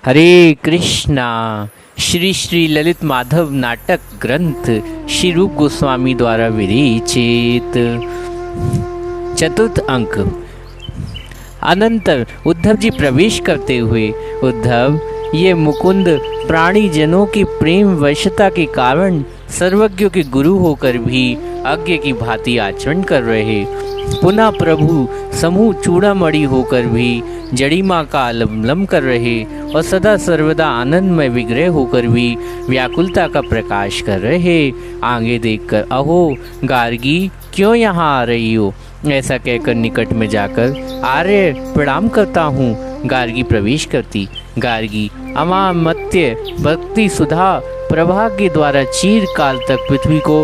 हरे कृष्णा। श्री श्री ललित माधव नाटक ग्रंथ श्री रूप गोस्वामी द्वारा विरचित। चतुर्थ अंक। अनंतर उद्धव जी प्रवेश करते हुए, उद्धव, ये मुकुंद प्राणी जनों की प्रेम वशता के कारण सर्वज्ञों के गुरु होकर भी अज्ञ की भांति आचरण कर रहे, पुनः प्रभु समूह चूड़ामणि होकर भी जड़िमा का अवलंबन कर रहे और सदा सर्वदा आनंदमय विग्रह होकर भी व्याकुलता का प्रकाश कर रहे, आगे देखकर अहो गार्गी क्यों यहाँ आ रही हो, ऐसा कहकर निकट में जाकर आर्य प्रणाम करता हूँ। गार्गी प्रवेश करती। गार्गी अमामत्य भक्ति सुधा प्रभा के द्वारा चीर काल तक पृथ्वी को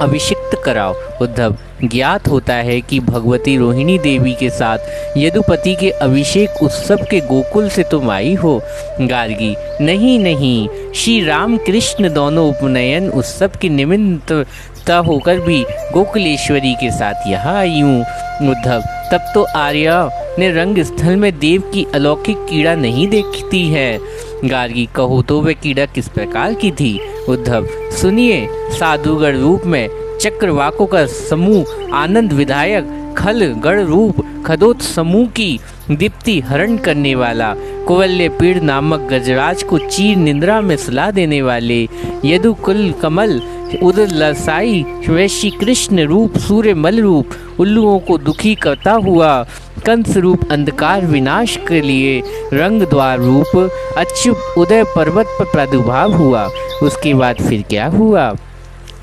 अभिषिक्त कराओ। उद्धव, ज्ञात होता है कि भगवती रोहिणी देवी के साथ यदुपति के अभिषेक उत्सव के गोकुल से तुम आई हो। गार्गी, नहीं नहीं, श्री राम कृष्ण दोनों उपनयन उत्सव के निमित्त होकर भी गोकुलेश्वरी के साथ यहाँ आई हूँ। उद्धव, तब तो आर्या ने रंग स्थल में देव की अलौकिक कीड़ा नहीं देखती है। गार्गी, कहो तो वह कीड़ा किस प्रकार की थी। उद्धव, सुनिए, साधुगढ़ रूप में चक्रवाकों का समूह, आनंद विधायक खल गढ़ रूप खदोत समूह की दीप्ति हरण करने वाला, कुवल्य पीड़ नामक गजराज को चीर निंद्रा में सुला देने वाले, यदुकुल कमल उदर लसाई वैश्य कृष्ण रूप, सूर्य मल रूप उल्लुओं को दुखी करता हुआ, कंस रूप अंधकार विनाश के लिए रंग द्वार रूप अच्युत उदय पर्वत पर प्रादुर्भाव हुआ। उसके बाद फिर क्या हुआ।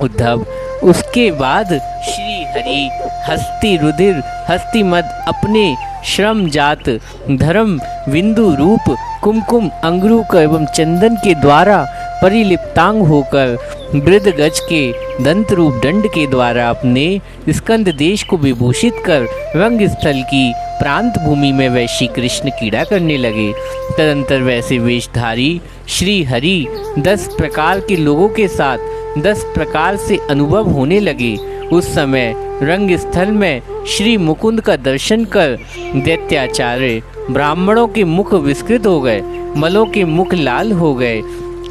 उद्धव, उसके बाद श्री हरि हस्ती रुधिर हस्ती मद अपने श्रम जात धर्म बिंदु रूप कुमकुम अंगरूक एवं चंदन के द्वारा परिलिप्तांग होकर वृद्ध गज के दंत रूप दंड के द्वारा अपने स्कंद देश को विभूषित कर रंग स्थल की प्रांत भूमि में वैश्य कृष्ण कीड़ा करने लगे। तदंतर वैसे वेशधारी श्री हरि 10 प्रकार के लोगों के साथ 10 प्रकार से अनुभव होने लगे। उस समय रंग स्थल में श्री मुकुंद का दर्शन कर दैत्याचार्य ब्राह्मणों के मुख विस्कृत हो गए, मलों के मुख लाल हो गए,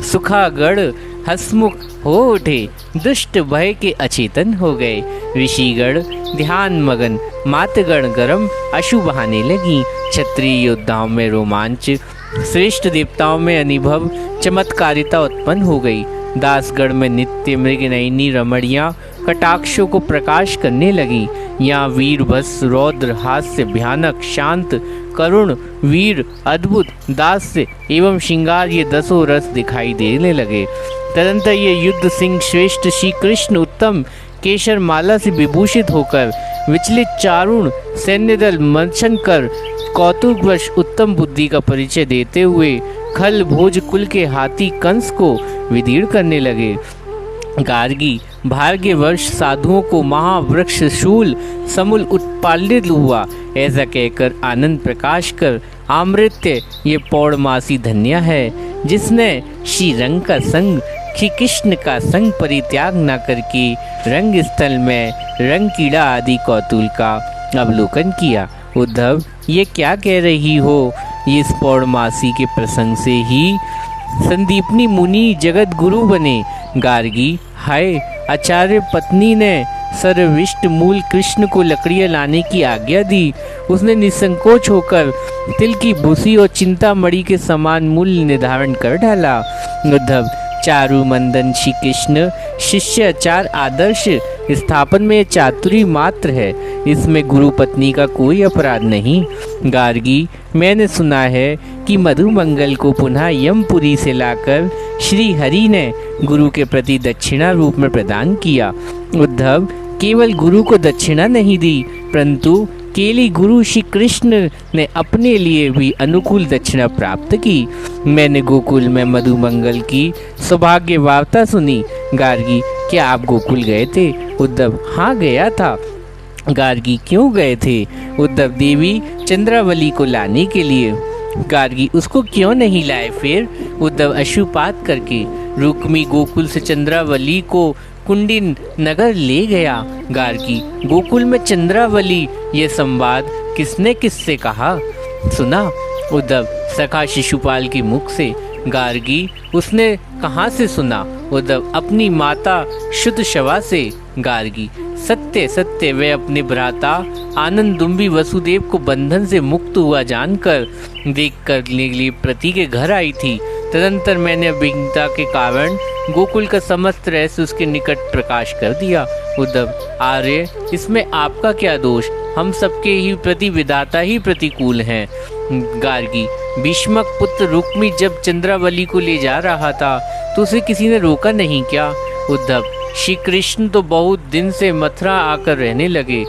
सुखागढ़ हसमुख हो उठे, दुष्ट भय के अचेतन हो गए, ऋषिगण ध्यान मगन, मातगण गरम अशु बहाने लगी, क्षत्रिय योद्धाओं में रोमांच, श्रेष्ठ देवताओं में अनुभव चमत्कारिता उत्पन्न हो गई, दासगढ़ में नित्य मृग नयनी रमणियाँ कटाक्षों को प्रकाश करने लगी। यहाँ वीर भस रौद्र हास्य भयानक शांत करुण वीर अद्भुत दास्य एवं श्रृंगार ये 10 रस दिखाई देने लगे। तदंतर ये युद्ध सिंह श्रेष्ठ श्री कृष्ण उत्तम केशर माला से विभूषित होकर विचलित चारुण सैन्य दल मंचन कर कौतुकवश उत्तम बुद्धि का परिचय देते हुए खल भोज कुल के हाथी कंस को विदीर्ण करने लगे। गार्गी, भाग्यवर्ष साधुओं को महावृक्ष शूल समूल उत्पादित हुआ, ऐसा कहकर आनंद प्रकाश कर आमृत्य ये पौर्णमासी धन्य है जिसने श्री रंग का संग श्री कृष्ण का संग परित्याग न करके रंग स्थल में रंग कीड़ा आदि कौतूल का अवलोकन किया। उद्धव, ये क्या कह रही हो। इस पौर्णमासी के प्रसंग से ही संदीपनी मुनि जगत गुरु बने। गार्गी, हाय, आचार्य पत्नी ने सर्वविष्ट मूल कृष्ण को लकड़ियाँ लाने की आज्ञा दी। उसने निसंकोच होकर तिल की भूसी और चिंतामणि के समान मूल्य निर्धारण कर डाला। उद्धव, चारु मंदन श्री कृष्ण शिष्य चार आदर्श स्थापन में चातुरी मात्र है, इसमें गुरु पत्नी का कोई अपराध नहीं। गार्गी, मैंने सुना है कि मधुमंगल को पुनः यमपुरी से लाकर श्री हरि ने गुरु के प्रति दक्षिणा रूप में प्रदान किया। उद्धव, केवल गुरु को दक्षिणा नहीं दी, परंतु केली गुरु श्री कृष्ण ने अपने लिए भी अनुकूल दक्षिणा प्राप्त की। मैंने गोकुल में मधुमंगल की सौभाग्य वार्ता सुनी। गार्गी, क्या आप गोकुल गए थे। उद्धव, हाँ गया था। गार्गी, क्यों गए थे। उद्धव, देवी चंद्रावली को लाने के लिए। गार्गी, उसको क्यों नहीं लाए फिर। उद्धव, अश्रुपात करके रुक्मी गोकुल से चंद्रावली को कुंडिन नगर ले गया। गार्गी, गोकुल में चंद्रावली ये संवाद किसने किससे कहा। सुना। उद्धव, सखा शिशुपाल के मुख से। गार्गी, उसने कहाँ से सुना? उद्धव, अपनी माता शुतशवा से। गार्गी, सत्य सत्य, वे अपने भ्राता आनंदुम्बी वसुदेव को बंधन से मुक्त हुआ जानकर देख करने के लिए प्रति के घर आई थी। तदंतर मैंने अभिज्ञता के कारण गोकुल का समस्त रहस्य उसके निकट प्रकाश कर दिया। उद्धव, आर्य, इसमें आपका क्या दोष? हम सबके ही प्रति विधाता ही प्रतिकूल हैं। गार्गी, भीष्मक पुत्र रुक्मी जब चंद्रावली को ले जा रहा था तो उसे किसी ने रोका नहीं क्या? उद्धव, श्री कृष्ण तो बहुत दिन से मथुरा आकर रहने लगे।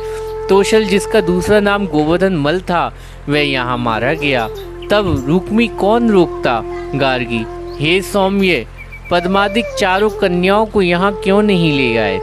तोशल, जिसका दूसरा नाम गोवर्धन मल था, वह यहाँ मारा गया, तब रुक्मी कौन रोकता? गार्गी, हे सौम्य, पद्मादिक चारों कन्याओं को यहाँ क्यों नहीं ले आए?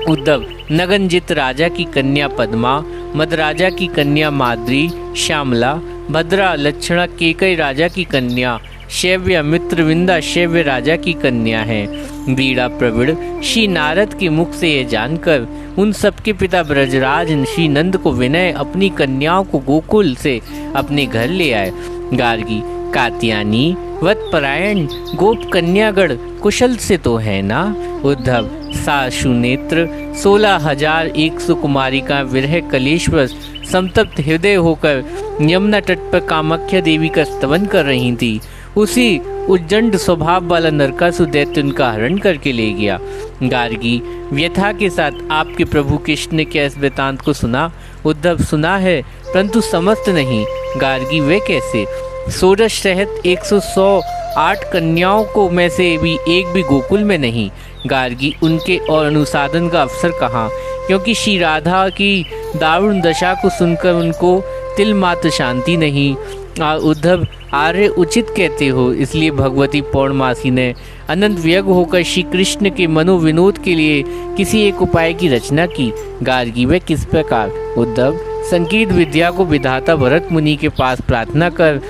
उद्धव, नगनजित राजा की कन्या पद्मा, मद राजा की कन्या माद्री, श्यामला, भद्रा, लक्षणा, केकई राजा की कन्या, शैव्य, मित्रविंदा शैव्य राजा की कन्या है। बीड़ा प्रवीण, श्री नारद के मुख से यह जानकर उन सबके पिता ब्रजराज श्री नंद को विनय अपनी कन्याओं को गोकुल से अपने घर ले आए। गार्गी, कात्यायनी, वत्परायण, गोप कन्यागढ़ कुशल से तो है ना? उद्धव, साशुनेत्र, 16,100 कुमारिका विरह कलेश्वर संतप्त हृदय होकर यमुना तट पर कामाख्या देवी का स्तवन कर रही थी। उसी उज्जंड स्वभाव वाला नरकासुर दैत्य उनका हरण करके ले गया। गार्गी, व्यथा के साथ आपके प्रभु कृष्ण ने क्या इस वृतांत को सुना? उद्धव, सुना है, परंतु समस्त नहीं। गार्गी, वे कैसे? षोडश सहित 108 कन्याओं को में से भी एक भी गोकुल में नहीं। गार्गी, उनके और अनुसाधन का अवसर कहाँ? क्योंकि श्री राधा की दारुण दशा को सुनकर उनको तिल मात्र शांति नहीं। उद्धव, आर्य, उचित कहते हो, इसलिए भगवती पौर्णमासी ने अनंत व्यग्र होकर श्री कृष्ण के मनोविनोद के लिए किसी एक उपाय की रचना की। गार्गी, वे किस प्रकार? उद्धव, संगीत विद्या को विधाता भरत मुनि के पास प्रार्थना कर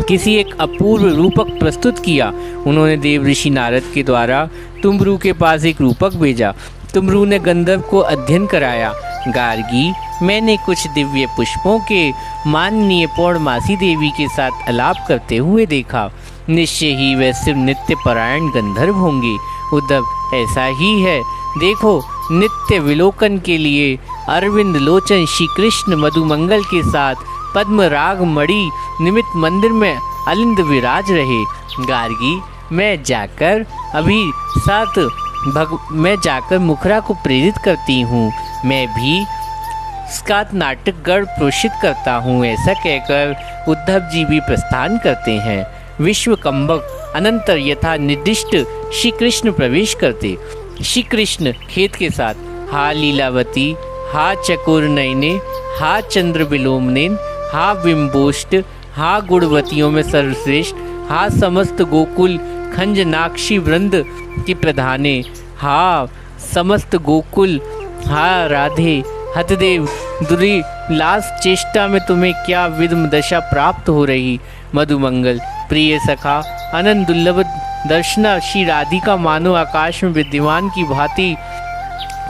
किसी एक अपूर्व रूपक प्रस्तुत किया। उन्होंने देव ऋषि नारद के द्वारा तुमरू के पास एक रूपक भेजा। तुमरू ने गंधर्व को अध्ययन कराया। गार्गी, मैंने कुछ दिव्य पुष्पों के माननीय पौर्णमासी देवी के साथ अलाप करते हुए देखा। निश्चय ही वे सिर्फ नित्य परायण गंधर्व होंगे। उद्धव, ऐसा ही है। देखो, नित्य विलोकन के लिए अरविंद लोचन श्री कृष्ण मधुमंगल के साथ पद्म राग मणि निमित्त मंदिर में अलिंद विराज रहे। गार्गी, मैं जाकर मुखरा को प्रेरित करती हूँ। मैं भी स्कात नाटक गढ़ प्रोषित करता हूँ। ऐसा कहकर उद्धव जी भी प्रस्थान करते हैं। विश्व कंबक अनंतर यथा निर्दिष्ट श्री कृष्ण प्रवेश करते। श्री कृष्ण खेत के साथ, हा लीलावती, हा चकोर नयने, हा चंद्र विलोमने, हा बिंबोष्ट, हा गुणवतियों में सर्वश्रेष्ठ, हा समस्त गोकुल खंजनाक्षी वृंद की प्रधाने, हा समस्त गोकुल, हा राधे हतदेव दुरी लास चेष्टा में तुम्हें क्या विद्म दशा प्राप्त हो रही। मधुमंगल, प्रिय सखा, अनंत दुर्लभ दर्शना श्री राधिका मानो आकाश में विद्यमान की भांति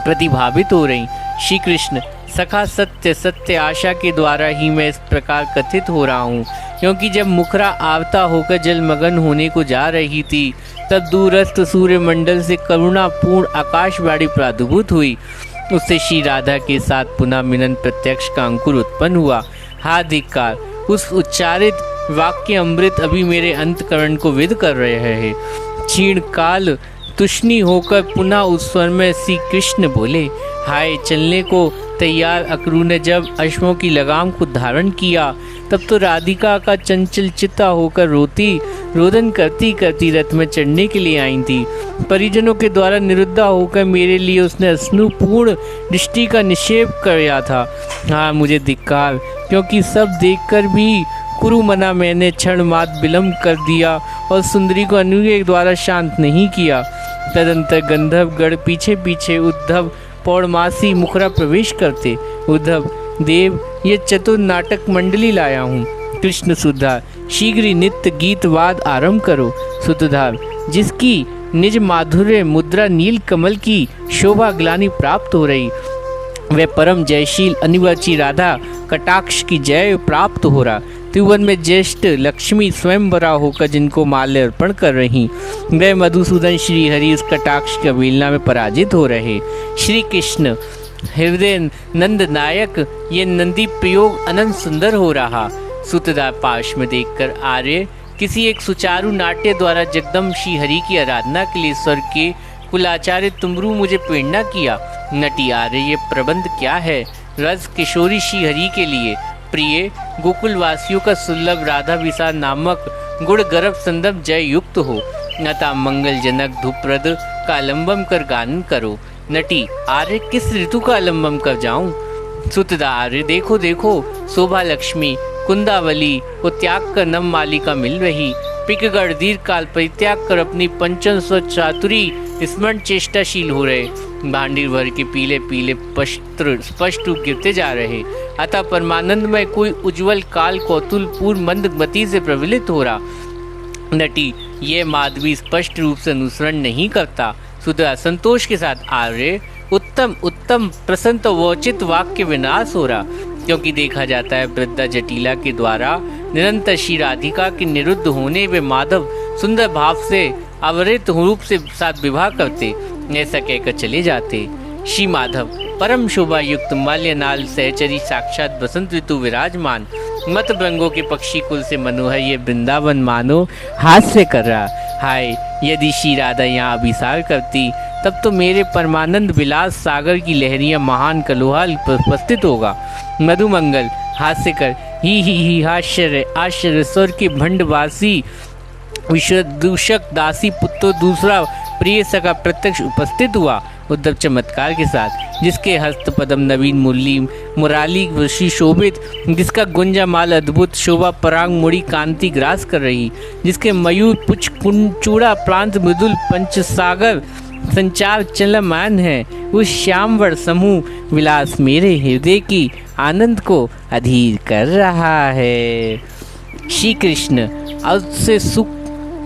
प्रतिभावित हो रही। श्री कृष्ण, सखा, सत्य सत्य आशा के द्वारा ही मैं इस प्रकार कथित हो रहा हूँ, क्योंकि जब मुखरा आवता होकर जलमग्न होने को जा रही थी तब दूरस्थ सूर्यमंडल से करुणापूर्ण आकाशवाणी प्रादुर्भूत हुई। उससे श्री राधा के साथ पुनः मिलन प्रत्यक्ष का अंकुर उत्पन्न हुआ। हा धिक्कार, उस उच्चारित वाक्य अमृत अभी मेरे अंतकरण को विद कर रहे हैं। क्षीण काल तुष्णी होकर पुनः उस स्वर में श्री कृष्ण बोले, हाय, चलने को तैयार अक्रू ने जब अश्वों की लगाम को धारण किया तब तो राधिका का चंचल चित्ता होकर रोदन करती करती रथ में चढ़ने के लिए आई थी। परिजनों के द्वारा निरुद्धा होकर मेरे लिए उसने स्नुपूर्ण दृष्टि का निक्षेप किया था। हाँ, मुझे धिक्कार, क्योंकि सब देखकर भी कुरुमना मैंने क्षण मात्र विलम्ब कर दिया और सुंदरी को अनुग्रह द्वारा शांत नहीं किया। तदंतर गंधर्वगढ़ पीछे पीछे उद्धव पौर्णमासी मुखरा प्रवेश करते। उद्धव देव, ये चतुर नाटक मंडली लाया हूँ। कृष्ण सुधा, शीघ्र ही नित्य गीतवाद आरंभ करो। सुधार, जिसकी निज माधुर्य मुद्रा नील कमल की शोभा ग्लानि प्राप्त हो रही, वह परम जयशील अनिवाची राधा कटाक्ष की जय प्राप्त हो रहा। त्रिभुवन में ज्येष्ठ लक्ष्मी स्वयंवरा होकर जिनको माल्य अर्पण कर रही, वे मधुसूदन श्री हरि उस कटाक्ष के अवहेलना में पराजित हो रहे। श्री कृष्ण हृदय नंद नायक ये नंदी प्रयोग अनंत सुंदर हो रहा। सूतदा पाश में देखकर आर्य किसी एक सुचारू नाट्य द्वारा जगदम श्री हरि की आराधना के लिए स्वर्ग के कुलाचार्य तुमरू मुझे प्रेरणा किया। नटी आर्य ये प्रबंध क्या है? रस किशोरी श्री हरि के लिए प्रिय गोकुल वासियों का सुलभ राधा विसार नामक गुण गर्भ संदर्भ जय युक्त हो। नता मंगल जनक धूप्रद का अवलंबन कर गान करो। नटी आर्य किस ऋतु का अवलंबन कर जाऊं? सुतदा आर्य देखो देखो, शोभा लक्ष्मी कुंदावली को त्याग कर नम मालिका मिल रही। पिकगढ़ दीर्घ काल परित्याग कर अपनी पंचम स्व चातुरी स्मरण चेष्टाशील हो रहे। भांडीर भर के पीले पीले स्पष्ट रूप गिरते जा रहे। अतः परमानंद में कोई उज्जवल काल कौतुल पूर्व मंद गति से प्रवलित हो रहा। नटी ये माधवी स्पष्ट रूप से अनुसरण नहीं करता। सुधा संतोष के साथ आर्य उत्तम उत्तम प्रसन्न वोचित वाक्य विनाश हो रहा, क्योंकि देखा जाता है वृद्धा जटिला के द्वारा निरंतर श्री राधिका के निरुद्ध होने वे माधव सुंदर भाव से अवरित रूप से साथ विवाह करते। ऐसा कहकर चले जाते। श्री माधव परम शोभा युक्त माल्यनाल सहचरी साक्षात बसंत ऋतु विराजमान मत भृंगों के पक्षी कुल से मनोहर ये वृंदावन मानो हास्य कर रहा। हाय यदि श्री राधा यहाँ अभिसार करती तब तो मेरे परमानंद विलास सागर की लहरियां महान कलोहाल उपस्थित होगा। मधुमंगल हास्य कर ही आश्चर्य आश्चर्य स्वर के भंडवासी विषदूषक दासी पुत्र दूसरा प्रिय सका प्रत्यक्ष उपस्थित हुआ उद्धव चमत्कार के साथ, जिसके हस्त पदम नवीन मुरली मुराली शोभित, जिसका गुंजा माल अद्भुत शोभा परांग मुड़ी कांति ग्रास कर रही, जिसके मयूर पुछ कुंचूड़ा प्रांत मृदुल पंचसागर संचार चलमान है। उस श्यामवर समूह विलास मेरे हृदय की आनंद को अधीर कर रहा है। श्री कृष्ण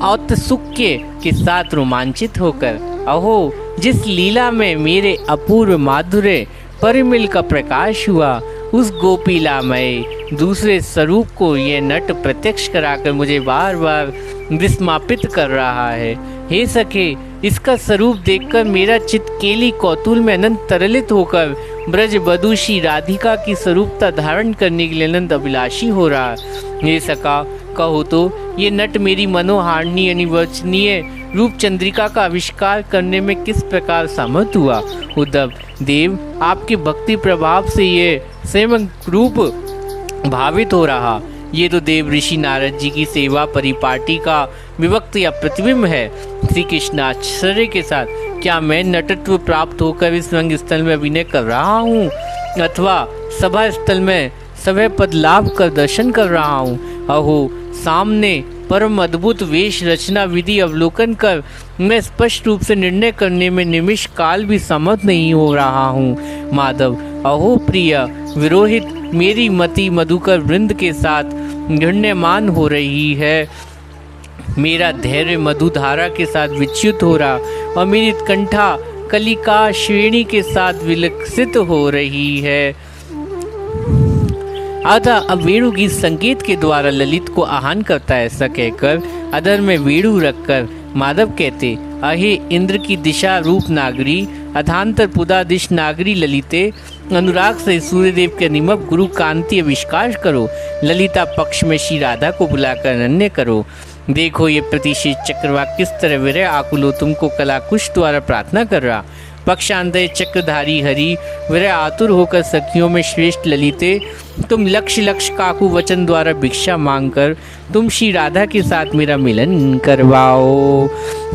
औत्सुक्य के साथ रोमांचित होकर, अहो जिस लीला में मेरे अपूर्व माधुर्य परिमल का प्रकाश हुआ, उस गोपीलामय दूसरे स्वरूप को ये नट प्रत्यक्ष कराकर मुझे बार बार विस्मापित कर रहा है। हे सखे, इसका स्वरूप देखकर मेरा चित्त केली कौतूल में अनंत तरलित होकर ब्रज बधूषी राधिका की स्वरूपता धारण करने के लिए अनंत अभिलाषी हो रहा। हे सखा, कहो तो ये नट मेरी मनोहारणी अनिवर्चनीय रूप चंद्रिका का आविष्कार करने में किस प्रकार समर्थ हुआ। उद्धव देव, आपकी भक्ति प्रभाव से ये स्वयं रूप भावित हो रहा। ये तो देव ऋषि नारद जी की सेवा परिपाटी का विभक्त या प्रतिबिंब है। श्री कृष्ण आश्चर्य के साथ, क्या मैं नटत्व प्राप्त होकर इस रंग स्थल में अभिनय कर रहा हूँ अथवा सभा स्थल में सभा पद लाभ कर दर्शन कर रहा हूँ? अहो सामने परम अद्भुत वेश रचना विधि अवलोकन कर मैं स्पष्ट रूप से निर्णय करने में निमिष काल भी समर्थ नहीं हो रहा हूँ। माधव, अहो प्रिय विरोहित, मेरी मति मधुकर वृंद के साथ घृण्यमान हो रही है। मेरा धैर्य मधुधारा के साथ विच्युत हो रहा और मेरी कंठा कलिका श्रेणी के साथ विलक्षित हो रही है। अतः अब वेणु गीत संकेत के द्वारा ललित को आह्वान करता है। ऐसा कहकर अधर में वेणु रखकर माधव कहते, अहे इंद्र की दिशा रूप नागरी, अधांतर पुदा दिश नागरी ललिते, अनुराग से सूर्यदेव के निमक गुरु कांति आविष्कार करो। ललिता पक्ष में श्री राधा को बुलाकर अनन्य करो। देखो ये प्रतिष्ठित चक्रवाक किस तरह विरह आकुलो तुमको कलाकुश द्वारा प्रार्थना कर रहा। पक्षांतर चक्रधारी हरि विरह आतुर होकर सखियों में श्रेष्ठ ललिते, तुम लक्ष्य लक्ष्य काकू वचन द्वारा भिक्षा मांगकर तुम श्री राधा के साथ मेरा मिलन करवाओ।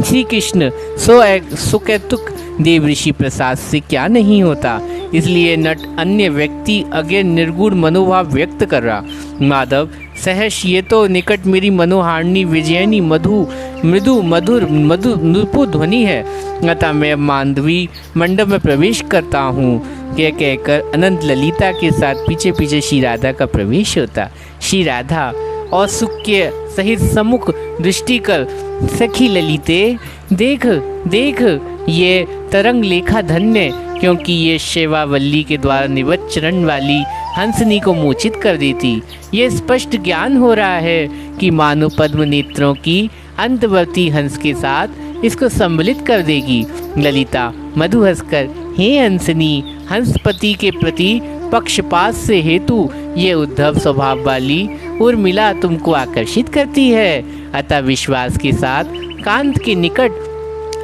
श्री कृष्ण सुकैतुक देव ऋषि प्रसाद से क्या नहीं होता, इसलिए नट अन्य व्यक्ति अज्ञ निर्गुण मनोभाव व्यक्त कर रहा। माधव, सहर्ष ये तो निकट मेरी मनोहारिणी विजयनी मृदु मधुर नुपुर ध्वनि है। अतः मैं मांडवी मंडप में प्रवेश करता हूँ। कहकर अनंत ललिता के साथ पीछे पीछे श्री राधा का प्रवेश होता। श्री राधा औत्सुक्य सहित सम्मुख दृष्टि कर, सखी ललिते देख देख ये तरंग लेखा धन्य, क्योंकि ये शेवावल्ली के द्वारा निवत चरण वाली हंसनी को मूर्छित कर देती। ये स्पष्ट ज्ञान हो रहा है कि मानो पद्म नेत्रों की अंतवर्ती हंस के साथ इसको सम्मिलित कर देगी। ललिता मधु हंसकर, हे हंसनी, हंसपति के प्रति पक्षपात से हेतु ये उद्धव स्वभाव वाली उर्मिला तुमको आकर्षित करती है, अतः विश्वास के साथ कांत के निकट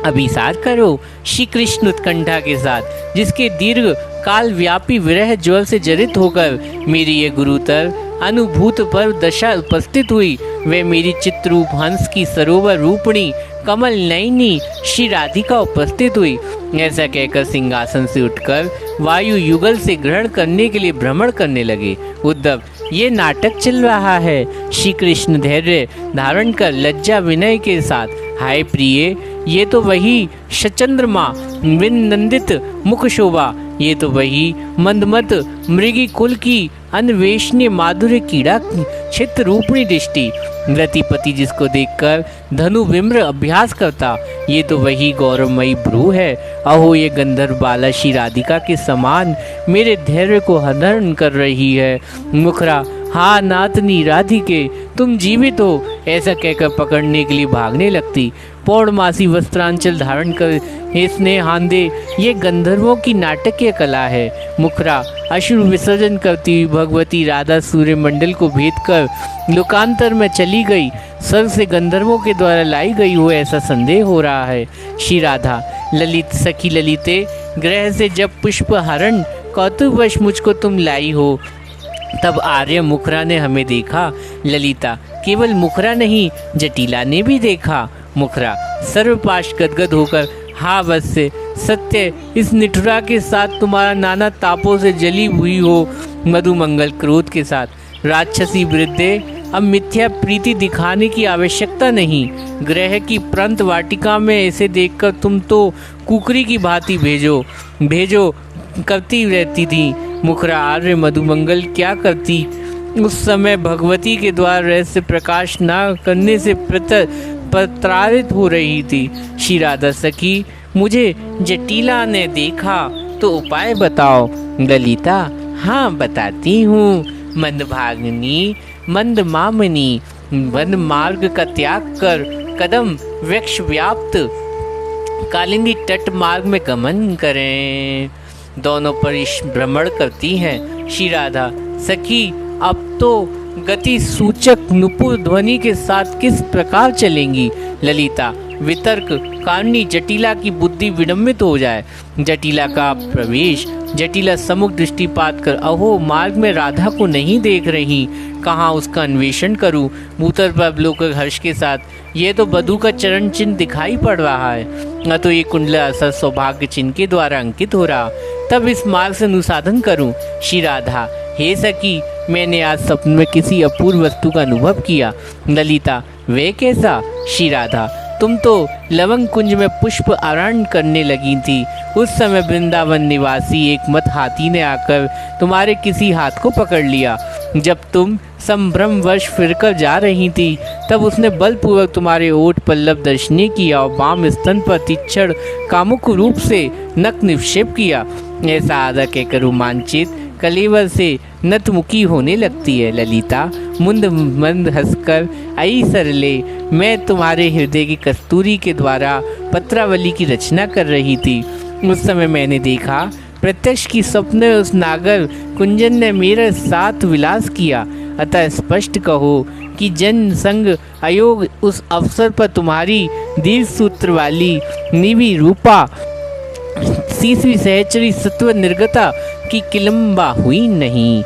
अभिसार करो। श्री कृष्ण उत्कंठा के साथ, जिसके दीर्घ काल व्यापी विरह ज्वल से जरित होकर मेरी ये गुरुतर अनुभूत पर दशा उपस्थित हुई, वे मेरी चित्ररूप हंस की सरोवर रूपणी कमल नयनी श्री राधिका उपस्थित हुई। ऐसा कहकर सिंहासन से उठकर वायु युगल से ग्रहण करने के लिए भ्रमण करने लगे। उद्धव, ये नाटक चल रहा है। श्री कृष्ण धैर्य धारण कर लज्जा विनय के साथ, हाय प्रिय, ये तो वही शचंद्रमा विनंदित मुख शोभा, ये तो वही मंदमत मृगी कुल की अन्वेषणीय माधुर्य कीड़ा चित्त रूपणी दृष्टि, रतिपति जिसको देखकर धनु विम्र अभ्यास करता, ये तो वही गौरवमयी भ्रू है। अहो, ये गंधर्व बाला श्री राधिका के समान मेरे धैर्य को हनन कर रही है। मुखरा, हाँ नातनी राधिके, तुम जीवित हो, ऐसा कहकर पकड़ने के लिए भागने लगती। पौर्णमासी वस्त्रांचल धारण कर इसने हांदे, ये गंधर्वों की नाटकीय कला है। मुखरा, अश्रु विसर्जन करती हुई भगवती राधा सूर्य मंडल को भेद कर लोकांतर में चली गई। स्वर्ग से गंधर्वों के द्वारा लाई गई हो ऐसा संदेह हो रहा है। श्री राधा, ललित सखी ललिते, ग्रह से जब पुष्प हरण कौतुकवश मुझको तुम लाई हो, तब आर्य मुखरा ने हमें देखा। ललिता, केवल मुखरा नहीं, जटिला ने भी देखा। मुखरा सर्वपाश गदगद होकर, हाँ वत्स्य, सत्य, इस निठुरा के साथ तुम्हारा नाना तापों से जली हुई हो। मधुमंगल क्रोध के साथ, राक्षसी वृद्धे, अब मिथ्या प्रीति दिखाने की आवश्यकता नहीं। ग्रह की प्रंत वाटिका में इसे देखकर तुम तो कुकरी की भांति भेजो करती रहती थी। मुखरा, आर्य मधुमंगल क्या करती? उस समय भगवती के द्वारा रहस्य प्रकाश न करने से प्रताड़ित हो रही थी। श्री राधा सखी, मुझे जटिला ने देखा तो उपाय बताओ। ललिता, हाँ बताती हूँ। मंदभागिनी, मंदमामनी, वन मार्ग का त्याग कर कदम वृक्ष व्याप्त कालिंदी तट मार्ग में गमन करें। दोनों परिभ्रमण करती हैं। श्री राधा सखी, अब तो गति सूचक नुपुर ध्वनि के साथ किस प्रकार चलेंगी? ललिता, वितर्क कारणि जटिला की बुद्धि विडम्बित हो जाए। जटिला का प्रवेश, जटिला समुख दृष्टिपात कर, अहो मार्ग में राधा को नहीं देख रही, कहाँ उसका अन्वेषण करूं? भूतर पर अवलोकन हर्ष के साथ, ये तो बधू का चरण चिन्ह दिखाई पड़ रहा है, न तो ये कुंडल असर सौभाग्य चिन्ह के द्वारा अंकित हो रहा, तब इस मार्ग से अनुसाधन करूं। श्री राधा, हे सखी, मैंने आज स्वप्न में किसी अपूर्व वस्तु का अनुभव किया। ललिता, वे कैसा? श्री राधा, तुम तो लवंग कुंज में पुष्प आरोहण करने लगी थी। उस समय वृंदावन निवासी एक मत हाथी ने आकर तुम्हारे किसी हाथ को पकड़ लिया। जब तुम संभ्रमवश फिरकर जा रही थी, तब उसने बलपूर्वक तुम्हारे ओठ पल्लव दर्शनीय किया और वाम स्तन पर तीक्ष्ण कामुक रूप से नख निक्षेप किया। ऐसा आधा कहकर रोमांचित कलेवर से नतमुखी होने लगती है। ललिता मुंद मंद हंसकर, आई सरले, मैं तुम्हारे हृदय की कस्तूरी के द्वारा पत्रावली की रचना कर रही थी। उस समय मैंने देखा प्रत्यक्ष की स्वप्न में उस नागर कुंजन ने मेरे साथ विलास किया। अतः स्पष्ट कहो कि जन संग अयोग उस अवसर पर तुम्हारी दीर्घ सूत्र वाली निवि रूपा सीसवी सहचरी सत्व निर्गता की किलम्बा हुई नहीं।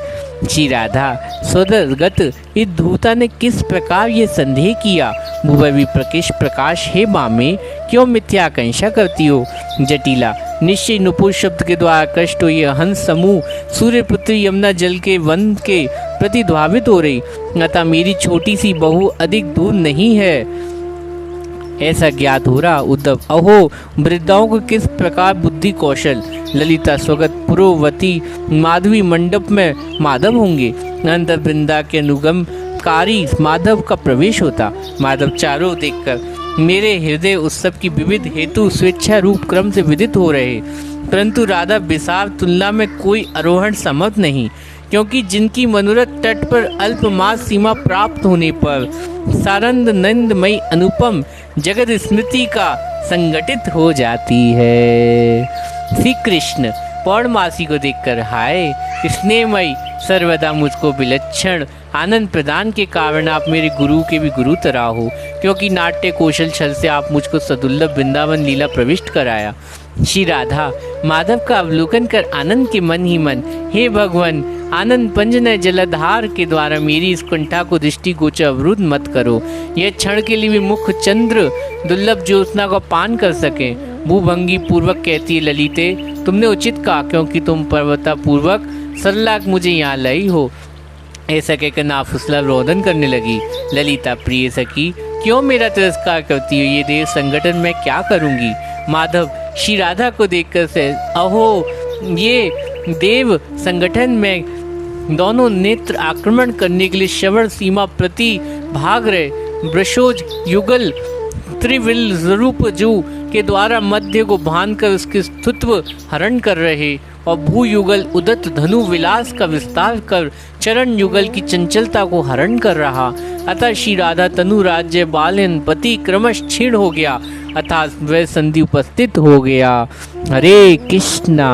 श्री राधा, सौदरगत इस धूता ने किस प्रकार ये संदेह किया? भुवि प्रकाश हे मामे, क्यों मिथ्या आकांक्षा करती हो? जटिला, निश्चय नुपुर शब्द के द्वारा कष्ट हो ये हंस समूह सूर्यपुत्री यमुना जल के वन के प्रतिध्वावित हो रही, अतः मेरी छोटी सी बहू अधिक दूर नहीं है ऐसा ज्ञात हो रहा। उद्धव, अहो वृद्धाओं को किस प्रकार बुद्धि कौशल? ललिता, स्वगत पुरोवती माधवी मंडप में माधव होंगे। अंत वृंदा के अनुगमकारी माधव का प्रवेश होता। माधव चारों देखकर मेरे हृदय उत्सव की विविध हेतु स्वेच्छा रूप क्रम से विदित हो रहे, परंतु राधा विसार तुलना में कोई आरोहण समर्थ नहीं। क्योंकि जिनकी मनोरथ तट पर अल्प मास सीमा प्राप्त होने पर सारंद नंदमयी अनुपम जगत स्मृति का संगठित हो जाती है। श्री कृष्ण पौर्णमासी को देखकर हाय स्नेहमयी सर्वदा मुझको विलक्षण आनंद प्रदान के कारण आप मेरे गुरु के भी गुरु तरह हो, क्योंकि नाट्य कौशल छल से आप मुझको सदुर्लभ वृंदावन लीला प्रविष्ट कराया। श्री राधा माधव का अवलोकन कर आनंद के मन ही मन, हे भगवान आनंद पंजन जलधार के द्वारा मेरी इस कुंठा को दृष्टि गोचर अवरुद्ध मत करो। यह क्षण के लिए भी मुख चंद्र दुर्लभ ज्योत्सना का पान कर सके। भूभंगी पूर्वक कहती है ललिते, तुमने उचित कहा, क्योंकि तुम पर्वता पूर्वक सरलाक मुझे यहाँ लाई हो। ऐसा कहकर नाफुसला रोदन करने लगी। ललिता प्रिय सखी क्यों मेरा तिरस्कार करती हो, ये देव संगठन में क्या करूंगी। माधव श्री राधा को देखकर से अहो ये देव संगठन में दोनों नेत्र आक्रमण करने के लिए श्रवण सीमा प्रति भाग रहे। वृषोज युगल त्रिविल स्वरूप जू के द्वारा मध्य को बांधकर उसके स्तुत्व हरण कर रहे और भूयुगल उदत धनु विलास का विस्तार कर चरण युगल की चंचलता को हरण कर रहा। अतः श्री राधा तनु राज्य बालन पति क्रमश क्षीण हो गया, अर्थात वह संधि उपस्थित हो गया। हरे कृष्णा।